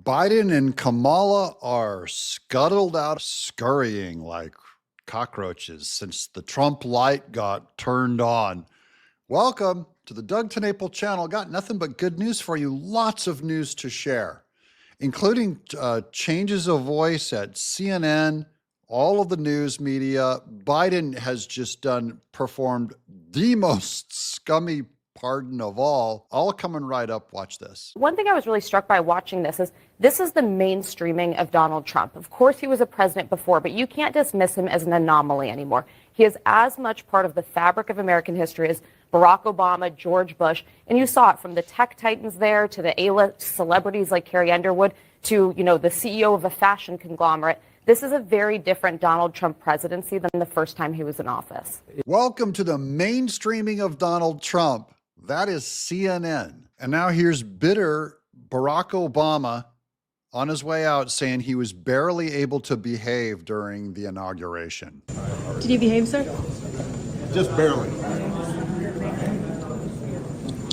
Biden and Kamala are scuttled out, scurrying like cockroaches since the Trump light got turned on. Welcome to the Doug TenNapel channel. Got nothing but good news for you. Lots of news to share, including changes of voice at CNN, all of the news media. Biden has just performed the most scummy pardon of all coming right up. Watch this. One thing I was really struck by watching this is the mainstreaming of Donald Trump. Of course, he was a president before, but you can't dismiss him as an anomaly anymore. He is as much part of the fabric of American history as Barack Obama, George Bush, and you saw it from the tech titans there to the A-list celebrities like Carrie Underwood to, the CEO of a fashion conglomerate. This is a very different Donald Trump presidency than the first time he was in office. Welcome to the mainstreaming of Donald Trump. That is CNN. And now here's bitter Barack Obama on his way out saying he was barely able to behave during the inauguration. Did you behave, sir? Just barely.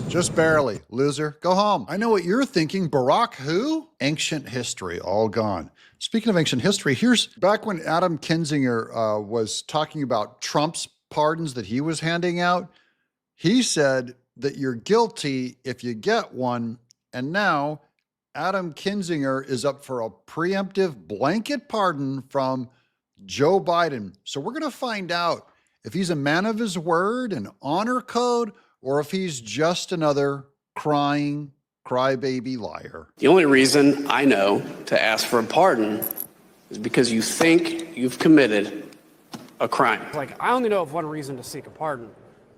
Just barely, loser. Go home. I know what you're thinking. Barack who? Ancient history, all gone. Speaking of ancient history, here's back when Adam Kinzinger was talking about Trump's pardons that he was handing out. He said that you're guilty if you get one. And now Adam Kinzinger is up for a preemptive blanket pardon from Joe Biden. So we're going to find out if he's a man of his word, an honor code, or if he's just another crying crybaby liar. The only reason I know to ask for a pardon is because you think you've committed a crime. I only know of one reason to seek a pardon,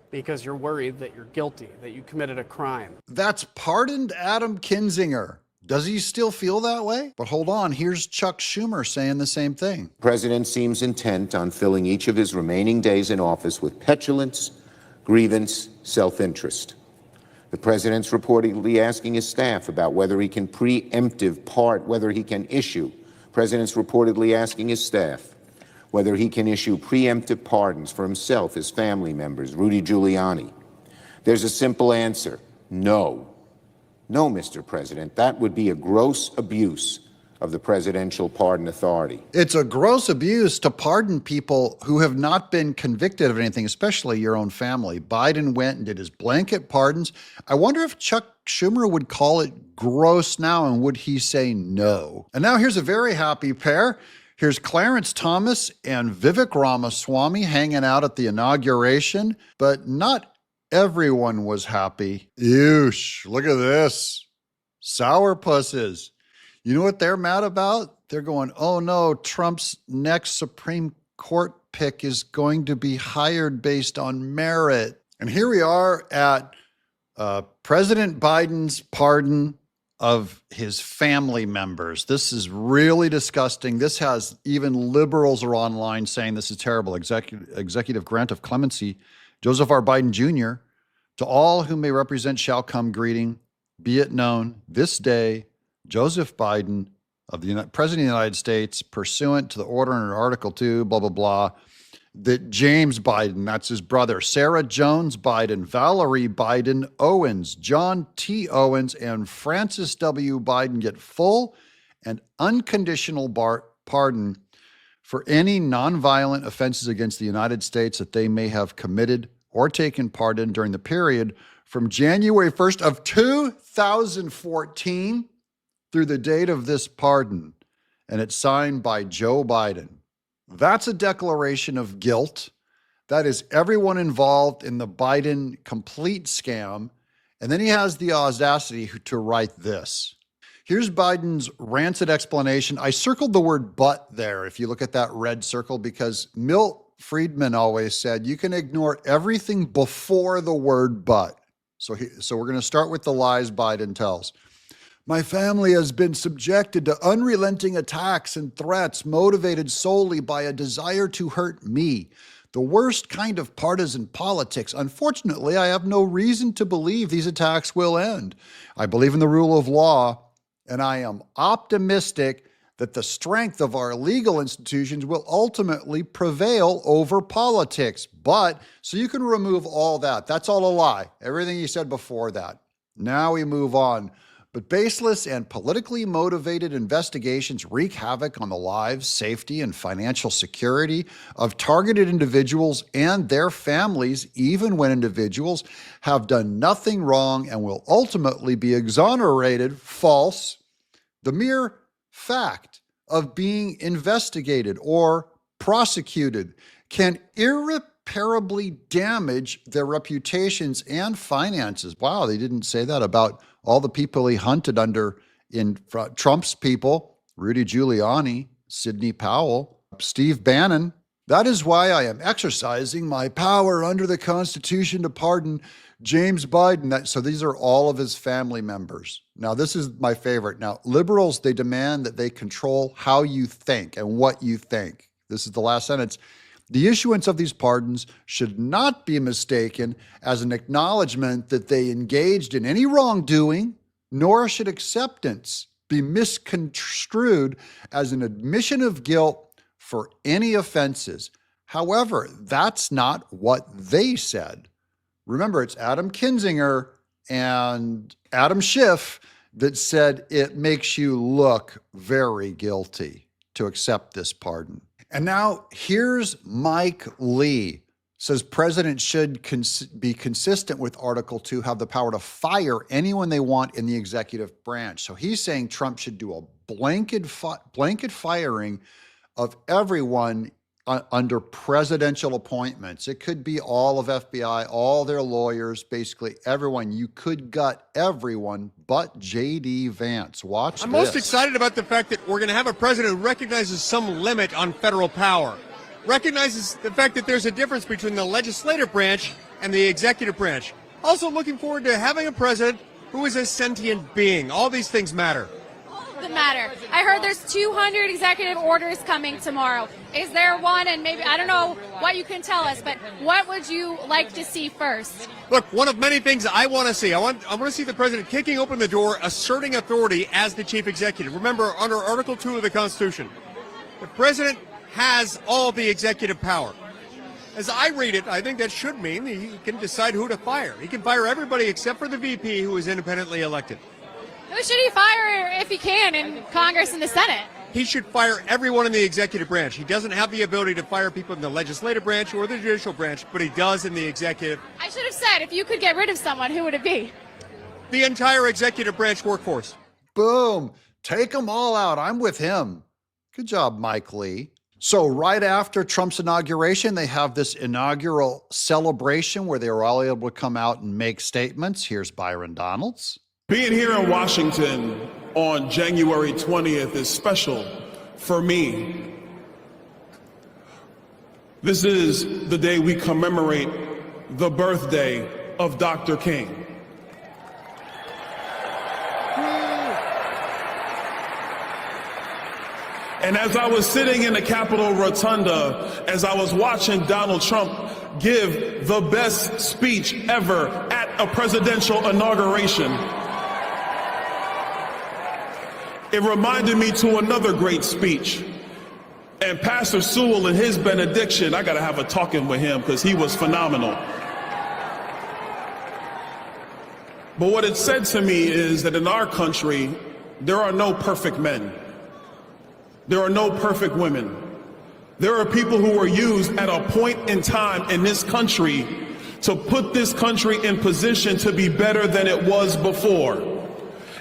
because you're worried that you're guilty, that you committed a crime. That's pardoned Adam Kinzinger. Does he still feel that way? But hold on, here's Chuck Schumer saying the same thing. The president seems intent on filling each of his remaining days in office with petulance, grievance, self-interest. The president's reportedly asking his staff about whether he can whether he can issue. President's reportedly asking his staff whether he can issue preemptive pardons for himself, his family members, Rudy Giuliani. There's a simple answer: no. No, Mr. President, that would be a gross abuse of the presidential pardon authority. It's a gross abuse to pardon people who have not been convicted of anything, especially your own family. Biden went and did his blanket pardons. I wonder if Chuck Schumer would call it gross now, and would he say no? And now here's a very happy pair. Here's Clarence Thomas and Vivek Ramaswamy hanging out at the inauguration, but not everyone was happy. Eesh, look at this. Sourpusses. You know what they're mad about? They're going, oh no, Trump's next Supreme Court pick is going to be hired based on merit. And here we are at President Biden's pardon of his family members. This is really disgusting. This has even liberals are online saying this is terrible. Executive grant of clemency. Joseph R. Biden Jr. To all whom may represent shall come greeting. Be it known this day, Joseph Biden of the President of the United States, pursuant to the order under Article 2, blah, blah, blah, that James Biden, that's his brother, Sarah Jones Biden, Valerie Biden Owens, John T. Owens, and Francis W. Biden get full and unconditional pardon for any nonviolent offenses against the United States that they may have committed or taken part in during the period from January 1st of 2014 through the date of this pardon. And it's signed by Joe Biden. That's a declaration of guilt. That is everyone involved in the Biden complete scam. And then he has the audacity to write this. Here's Biden's rancid explanation. I circled the word but there, if you look at that red circle, because Milt Friedman always said you can ignore everything before the word but. So we're going to start with the lies Biden tells. My family has been subjected to unrelenting attacks and threats motivated solely by a desire to hurt me. The worst kind of partisan politics. Unfortunately, I have no reason to believe these attacks will end. I believe in the rule of law, and I am optimistic that the strength of our legal institutions will ultimately prevail over politics. But, so you can remove all that. That's all a lie. Everything you said before that. Now we move on. But baseless and politically motivated investigations wreak havoc on the lives, safety, and financial security of targeted individuals and their families, even when individuals have done nothing wrong and will ultimately be exonerated. False. The mere fact of being investigated or prosecuted can irreparably damage their reputations and finances. Wow, they didn't say that about all the people he hunted under in Trump's people, Rudy Giuliani, Sidney Powell, Steve Bannon. That is why I am exercising my power under the Constitution to pardon James Biden. So these are all of his family members. Now, this is my favorite. Now, liberals, they demand that they control how you think and what you think. This is the last sentence. The issuance of these pardons should not be mistaken as an acknowledgement that they engaged in any wrongdoing, nor should acceptance be misconstrued as an admission of guilt for any offenses. However, that's not what they said. Remember, it's Adam Kinzinger and Adam Schiff that said it makes you look very guilty to accept this pardon. And now here's Mike Lee. Says president should be consistent with Article 2, have the power to fire anyone they want in the executive branch. So he's saying Trump should do a blanket firing of everyone under presidential appointments. It could be all of FBI, all their lawyers, basically everyone. You could gut everyone but J.D. Vance. Watch this. I'm most excited about the fact that we're going to have a president who recognizes some limit on federal power, recognizes the fact that there's a difference between the legislative branch and the executive branch. Also looking forward to having a president who is a sentient being. All these things matter. The matter. I heard there's 200 executive orders coming tomorrow. Is there one? And maybe, I don't know what you can tell us, but what would you like to see first? Look, one of many things I want to see. I want to see the president kicking open the door, asserting authority as the chief executive. Remember, under Article 2 of the Constitution, the president has all the executive power. As I read it, I think that should mean he can decide who to fire. He can fire everybody except for the VP who is independently elected. Who should he fire if he can in Congress and the Senate? He should fire everyone in the executive branch. He doesn't have the ability to fire people in the legislative branch or the judicial branch, but he does in the executive. I should have said, if you could get rid of someone, who would it be? The entire executive branch workforce. Boom. Take them all out. I'm with him. Good job, Mike Lee. So right after Trump's inauguration, they have this inaugural celebration where they were all able to come out and make statements. Here's Byron Donalds. Being here in Washington on January 20th is special for me. This is the day we commemorate the birthday of Dr. King. And as I was sitting in the Capitol Rotunda, as I was watching Donald Trump give the best speech ever at a presidential inauguration, it reminded me to another great speech. And Pastor Sewell in his benediction, I got to have a talking with him because he was phenomenal. But what it said to me is that in our country, there are no perfect men. There are no perfect women. There are people who were used at a point in time in this country to put this country in position to be better than it was before.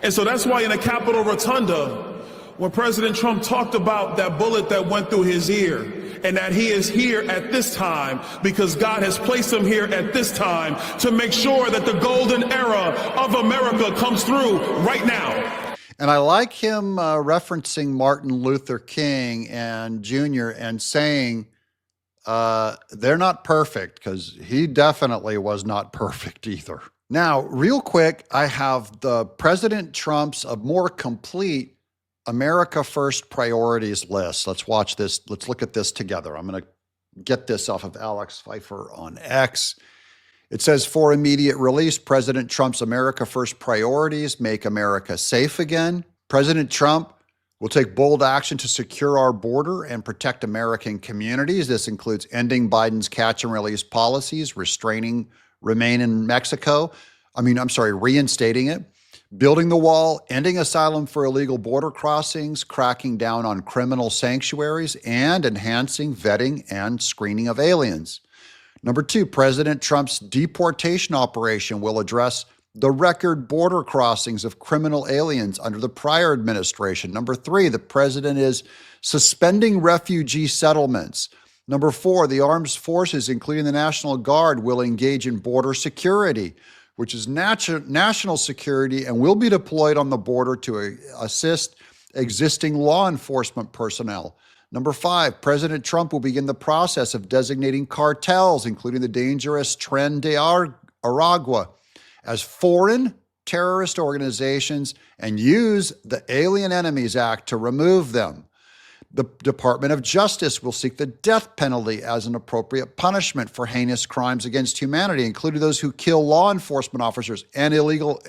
And so that's why in the Capitol Rotunda, when President Trump talked about that bullet that went through his ear, and that he is here at this time because God has placed him here at this time to make sure that the golden era of America comes through right now. And I like him referencing Martin Luther King and Jr. and saying they're not perfect, because he definitely was not perfect either. Now, real quick, I have the President Trump's a more complete America First priorities list. Let's watch this. Let's look at this together. I'm going to get this off of Alex Pfeiffer on X. It says, for immediate release, President Trump's America First priorities: make America safe again. President Trump will take bold action to secure our border and protect American communities. This includes ending Biden's catch and release policies, reinstating it, building the wall, ending asylum for illegal border crossings, cracking down on criminal sanctuaries, and enhancing vetting and screening of aliens. Number 2, President Trump's deportation operation will address the record border crossings of criminal aliens under the prior administration. Number 3, the president is suspending refugee settlements. Number 4, the armed forces, including the National Guard, will engage in border security, which is national security, and will be deployed on the border to assist existing law enforcement personnel. Number 5, President Trump will begin the process of designating cartels, including the dangerous Tren de Aragua, as foreign terrorist organizations and use the Alien Enemies Act to remove them. The Department of Justice will seek the death penalty as an appropriate punishment for heinous crimes against humanity, including those who kill law enforcement officers and illegal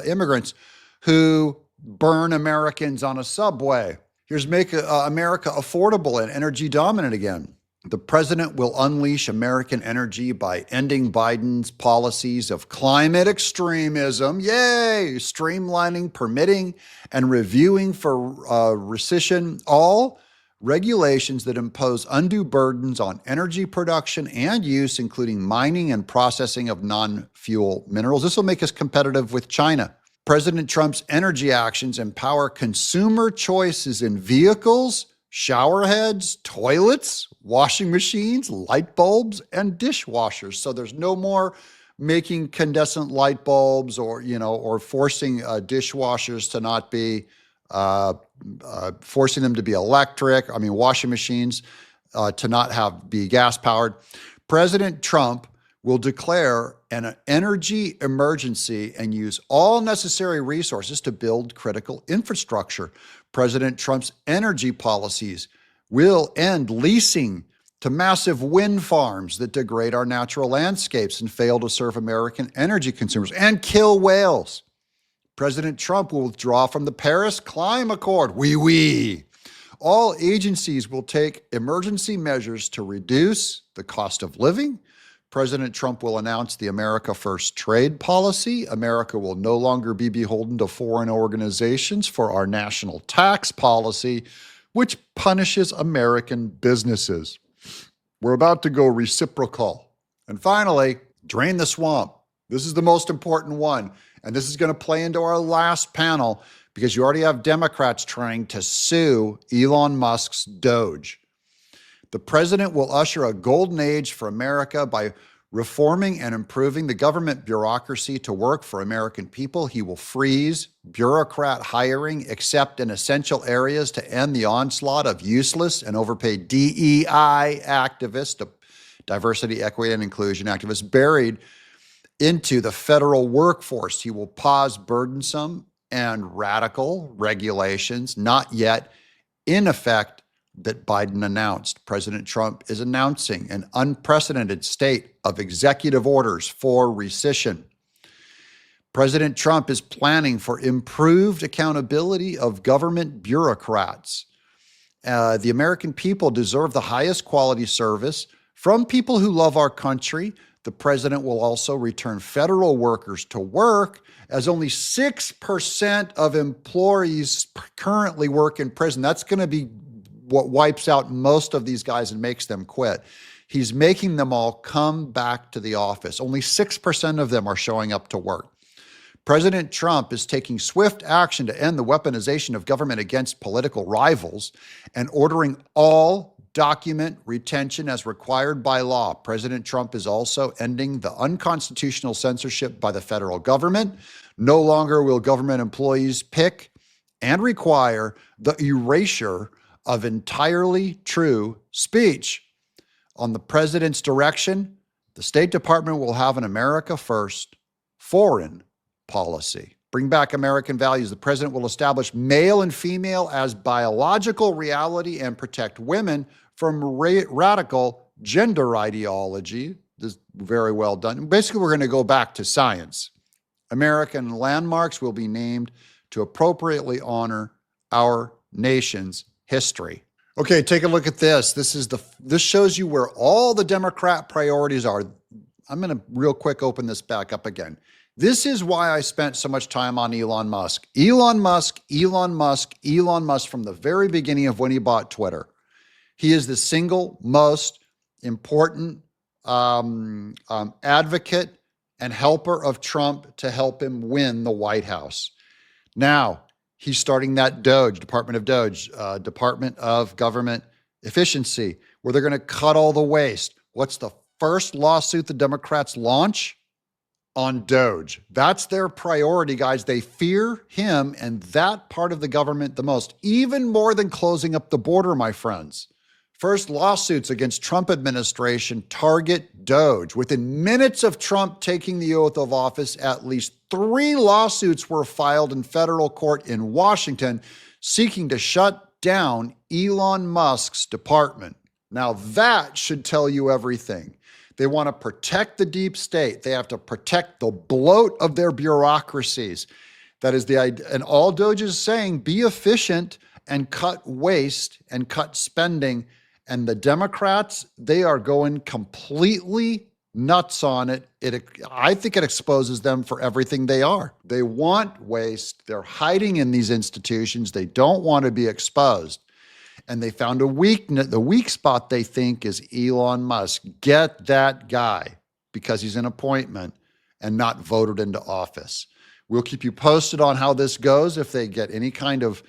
immigrants who burn Americans on a subway. Here's make America affordable and energy dominant again. The president will unleash American energy by ending Biden's policies of climate extremism, yay, streamlining, permitting, and reviewing for rescission all regulations that impose undue burdens on energy production and use, including mining and processing of non-fuel minerals. This will make us competitive with China. President Trump's energy actions empower consumer choices in vehicles, shower heads, toilets, washing machines, light bulbs, and dishwashers. So there's no more making incandescent light bulbs or forcing dishwashers to not be, forcing them to be electric. Washing machines to not be gas powered. President Trump will declare an energy emergency and use all necessary resources to build critical infrastructure. President Trump's energy policies will end leasing to massive wind farms that degrade our natural landscapes and fail to serve American energy consumers and kill whales. President Trump will withdraw from the Paris Climate Accord. Oui. All agencies will take emergency measures to reduce the cost of living. President Trump will announce the America First trade policy. America will no longer be beholden to foreign organizations for our national tax policy, which punishes American businesses. We're about to go reciprocal. And finally, drain the swamp. This is the most important one. And this is going to play into our last panel because you already have Democrats trying to sue Elon Musk's DOGE. The president will usher a golden age for America by reforming and improving the government bureaucracy to work for American people. He will freeze bureaucrat hiring, except in essential areas, to end the onslaught of useless and overpaid DEI activists, diversity, equity, and inclusion activists, buried into the federal workforce. He will pause burdensome and radical regulations not yet in effect that Biden announced. President Trump is announcing an unprecedented state of executive orders for rescission. President Trump is planning for improved accountability of government bureaucrats. The American people deserve the highest quality service from people who love our country. The president will also return federal workers to work, as only 6% of employees currently work in prison. That's going to be what wipes out most of these guys and makes them quit. He's making them all come back to the office. Only 6% of them are showing up to work. President Trump is taking swift action to end the weaponization of government against political rivals and ordering all document retention as required by law. President Trump is also ending the unconstitutional censorship by the federal government. No longer will government employees pick and require the erasure of entirely true speech. On the president's direction, the State Department will have an America First foreign policy. Bring back American values. The president will establish male and female as biological reality and protect women from radical gender ideology. This is very well done. Basically, we're going to go back to science. American landmarks will be named to appropriately honor our nation's history. Okay, take a look at this. This shows you where all the Democrat priorities are. I'm going to real quick open this back up again. This is why I spent so much time on Elon Musk. Elon Musk, Elon Musk, Elon Musk from the very beginning of when he bought Twitter. He is the single most important advocate and helper of Trump to help him win the White House. Now, he's starting that DOGE, Department of Government Efficiency, where they're going to cut all the waste. What's the first lawsuit the Democrats launch? On DOGE. That's their priority, guys. They fear him and that part of the government the most, even more than closing up the border, my friends. First lawsuits against Trump administration target DOGE. Within minutes of Trump taking the oath of office, at least 3 lawsuits were filed in federal court in Washington seeking to shut down Elon Musk's department. Now that should tell you everything. They want to protect the deep state. They have to protect the bloat of their bureaucracies. That is the idea. And all DOGE is saying, be efficient and cut waste and cut spending. And the Democrats, they are going completely nuts on it. I think it exposes them for everything they are. They want waste. They're hiding in these institutions. They don't want to be exposed. And they found a weakness. The weak spot, they think, is Elon Musk. Get that guy because he's an appointment and not voted into office. We'll keep you posted on how this goes. If they get any kind of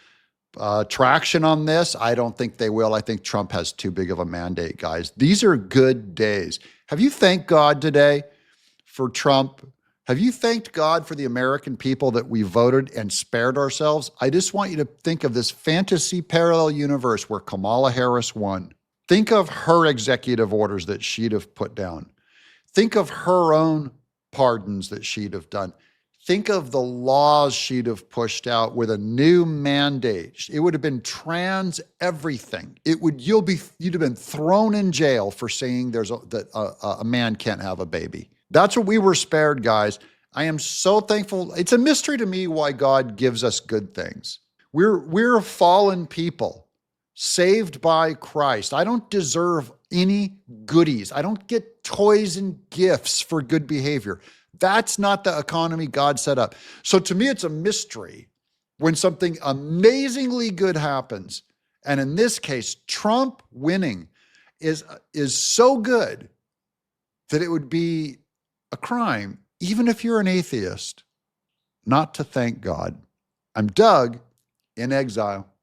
traction on this, I don't think they will. I think Trump has too big of a mandate, guys. These are good days. Have you thanked God today for Trump? Have you thanked God for the American people that we voted and spared ourselves? I just want you to think of this fantasy parallel universe where Kamala Harris won. Think of her executive orders that she'd have put down. Think of her own pardons that she'd have done. Think of the laws she'd have pushed out with a new mandate. It would have been trans everything. You'd have been thrown in jail for saying that a man can't have a baby. That's what we were spared, guys. I am so thankful. It's a mystery to me why God gives us good things. We're fallen people saved by Christ. I don't deserve any goodies. I don't get toys and gifts for good behavior. That's not the economy God set up. So to me, it's a mystery when something amazingly good happens. And in this case, Trump winning is so good that it would be a crime, even if you're an atheist, not to thank God. I'm Doug in exile.